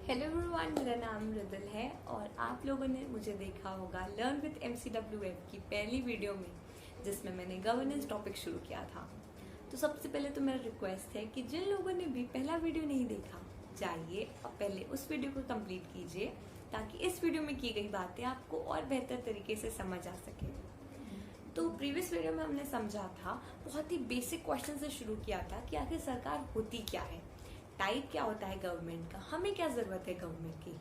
Hello everyone, मेरा नाम रुदल है और आप लोगों ने मुझे देखा होगा लर्न विद MCWF की पहली वीडियो में, जिसमें मैंने गवर्नेंस टॉपिक शुरू किया था। तो सबसे पहले तो मेरा रिक्वेस्ट है कि जिन लोगों ने भी पहला वीडियो नहीं देखा, जाइए और पहले उस वीडियो को कंप्लीट कीजिए ताकि इस वीडियो में की गई बातें आपको और बेहतर तरीके से समझ आ सके। तो प्रीवियस वीडियो में हमने समझा था, बहुत ही बेसिक क्वेश्चन से शुरू किया था कि आखिर सरकार होती क्या है, टाइप क्या होता है गवर्नमेंट का, हमें क्या जरूरत है गवर्नमेंट की।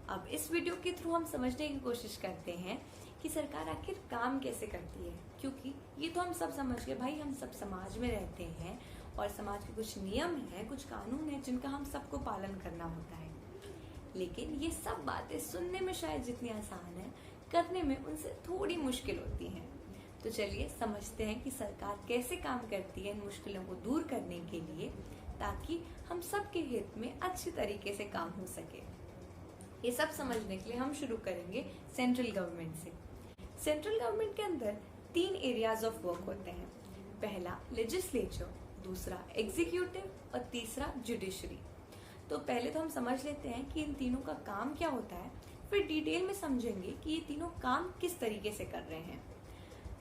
अब इस वीडियो के थ्रू हम समझने की कोशिश करते हैं कि सरकार आखिर काम कैसे करती है, क्योंकि ये तो हम सब समझ गए भाई, हम सब समाज में रहते हैं और समाज के कुछ नियम हैं, कुछ कानून हैं जिनका हम सबको पालन करना होता है। लेकिन ये सब बातें सुनने में शायद जितनी आसान है, करने में उनसे थोड़ी मुश्किल होती हैं। तो चलिए समझते हैं कि सरकार कैसे काम करती है इन मुश्किलों को दूर करने के लिए, ताकि हम सब के हित में अच्छी तरीके से काम हो सके। ये सब समझने के लिए हम शुरू करेंगे सेंट्रल गवर्नमेंट से। सेंट्रल गवर्नमेंट के अंदर 3 एरियाज ऑफ वर्क होते हैं। पहला लेजिस्लेचर, दूसरा एग्जीक्यूटिव और तीसरा जुडिशरी। तो पहले तो हम समझ लेते हैं कि इन तीनों का काम क्या होता है, फिर डिटेल में समझेंगे कि ये तीनों काम किस तरीके से कर रहे हैं।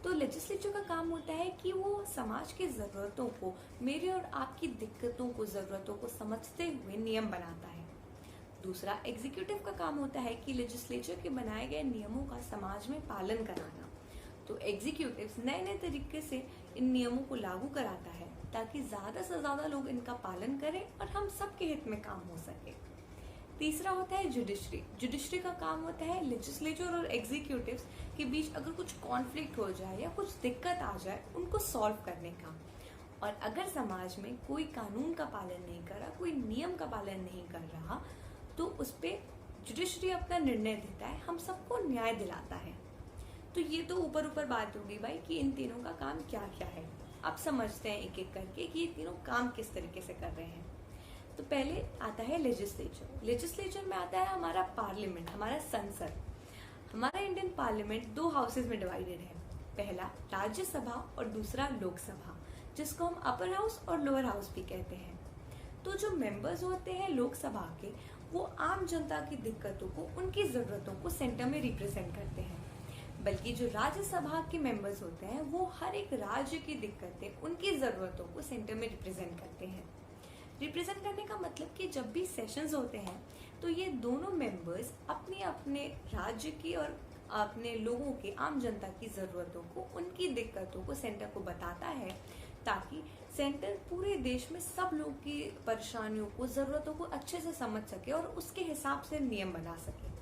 तो लेजिस्लेचर का काम होता है कि वो समाज की जरूरतों को, मेरे और आपकी दिक्कतों को, जरूरतों को समझते हुए नियम बनाता है। दूसरा एग्जीक्यूटिव का काम होता है कि लेजिस्लेचर के बनाए गए नियमों का समाज में पालन कराना। तो एग्जीक्यूटिव नए नए तरीके से इन नियमों को लागू कराता है ताकि ज्यादा से ज्यादा लोग इनका पालन करें और हम सबके हित में काम हो सके। तीसरा होता है जुडिशरी। जुडिशरी का काम होता है लेजिस्लेचर और एग्जीक्यूटिव्स के बीच अगर कुछ कॉन्फ्लिक्ट हो जाए या कुछ दिक्कत आ जाए, उनको सॉल्व करने का। और अगर समाज में कोई कानून का पालन नहीं कर रहा, कोई नियम का पालन नहीं कर रहा, तो उस पर जुडिशरी अपना निर्णय देता है, हम सबको न्याय दिलाता है। तो ये तो ऊपर ऊपर बात होगी भाई कि इन तीनों का काम क्या क्या है। अब समझते हैं एक एक करके कि ये तीनों काम किस तरीके से कर रहे हैं। तो पहले आता है लेजिस्लेचर। लेजिस्लेचर में आता है हमारा पार्लियामेंट, हमारा संसद। हमारा इंडियन पार्लियामेंट 2 हाउसेज में डिवाइडेड है। पहला राज्यसभा और दूसरा लोकसभा, जिसको हम अपर हाउस और लोअर हाउस भी कहते हैं। तो जो मेंबर्स होते हैं लोकसभा के, वो आम जनता की दिक्कतों को, उनकी जरूरतों को सेंटर में रिप्रेजेंट करते हैं। बल्कि जो राज्यसभा के मेंबर्स होते हैं, वो हर एक राज्य की दिक्कतें, उनकी जरूरतों को सेंटर में रिप्रेजेंट करते हैं। रिप्रेजेंट करने का मतलब कि जब भी सेशंस होते हैं, तो ये दोनों मेंबर्स अपने अपने राज्य की और अपने लोगों के, आम जनता की जरूरतों को, उनकी दिक्कतों को सेंटर को बताता है, ताकि सेंटर पूरे देश में सब लोगों की परेशानियों को, जरूरतों को अच्छे से समझ सके और उसके हिसाब से नियम बना सके।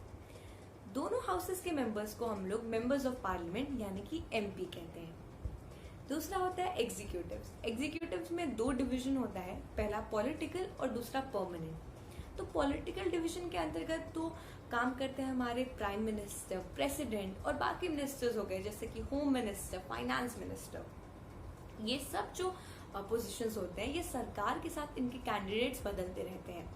दोनों हाउसेस के मेंबर्स को हम लोग मेंबर्स ऑफ पार्लियामेंट यानी कि MP कहते हैं। दूसरा होता है एग्जीक्यूटिव्स। एग्जीक्यूटिव्स में 2 डिवीजन होता है, पहला पॉलिटिकल और दूसरा परमानेंट। तो पॉलिटिकल डिवीजन के अंतर्गत तो काम करते हैं हमारे प्राइम मिनिस्टर, प्रेसिडेंट और बाकी मिनिस्टर्स हो गए, जैसे कि होम मिनिस्टर, फाइनेंस मिनिस्टर। ये सब जो पोजीशंस होते हैं, ये सरकार के साथ इनके कैंडिडेट्स बदलते रहते हैं।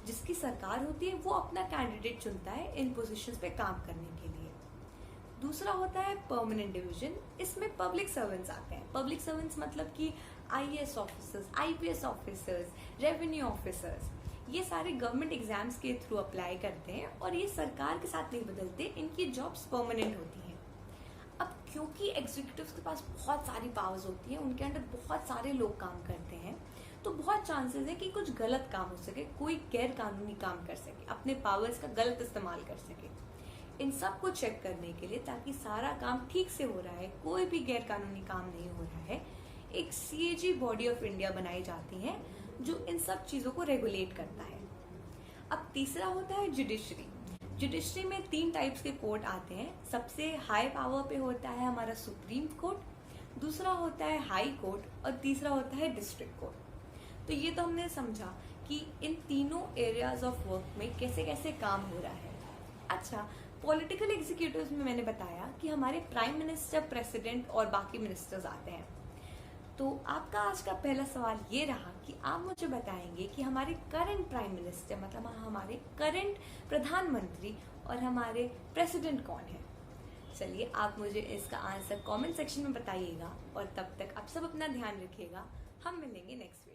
जिसकी सरकार होती है वो अपना कैंडिडेट चुनता है इन पोजीशंस पे काम करने के लिए। दूसरा होता है परमानेंट डिवीजन। इसमें पब्लिक सर्वेंट्स आते हैं। पब्लिक सर्वेंट्स मतलब कि IAS officers, IPS officers, revenue officers, ये सारे गवर्नमेंट एग्जाम्स के थ्रू अप्लाई करते हैं और ये सरकार के साथ नहीं बदलते, इनकी जॉब्स परमानेंट होती हैं। अब क्योंकि एग्जीक्यूटिव्स के पास बहुत सारी पावर्स होती हैं, उनके अंडर बहुत सारे लोग काम करते हैं, तो बहुत चांसेस है कि कुछ गलत काम हो सके, कोई गैर कानूनी काम कर सके, अपने पावर्स का गलत इस्तेमाल कर सके। इन सब को चेक करने के लिए, ताकि सारा काम ठीक से हो रहा है, कोई भी गैर कानूनी काम नहीं हो रहा है, एक CAG बॉडी ऑफ इंडिया बनाई जाती है जो इन सब चीजों को रेगुलेट करता है। अब तीसरा होता है जुडिशरी। जुडिशरी में 3 टाइप्स के कोर्ट आते हैं। सबसे हाई पावर पे होता है हमारा सुप्रीम कोर्ट, दूसरा होता है हाई कोर्ट और तीसरा होता है डिस्ट्रिक्ट कोर्ट। तो ये तो हमने समझा कि इन तीनों एरियाज ऑफ वर्क में कैसे कैसे काम हो रहा है। अच्छा, पॉलिटिकल एग्जीक्यूटिव्स में मैंने बताया कि हमारे प्राइम मिनिस्टर, प्रेसिडेंट और बाकी मिनिस्टर्स आते हैं। तो आपका आज का पहला सवाल ये रहा कि आप मुझे बताएंगे कि हमारे करंट प्राइम मिनिस्टर, मतलब हमारे करंट प्रधानमंत्री और हमारे प्रेसिडेंट कौन है। चलिए आप मुझे इसका आंसर कमेंट सेक्शन में बताइएगा और तब तक आप सब अपना ध्यान रखिएगा। हम मिलेंगे नेक्स्ट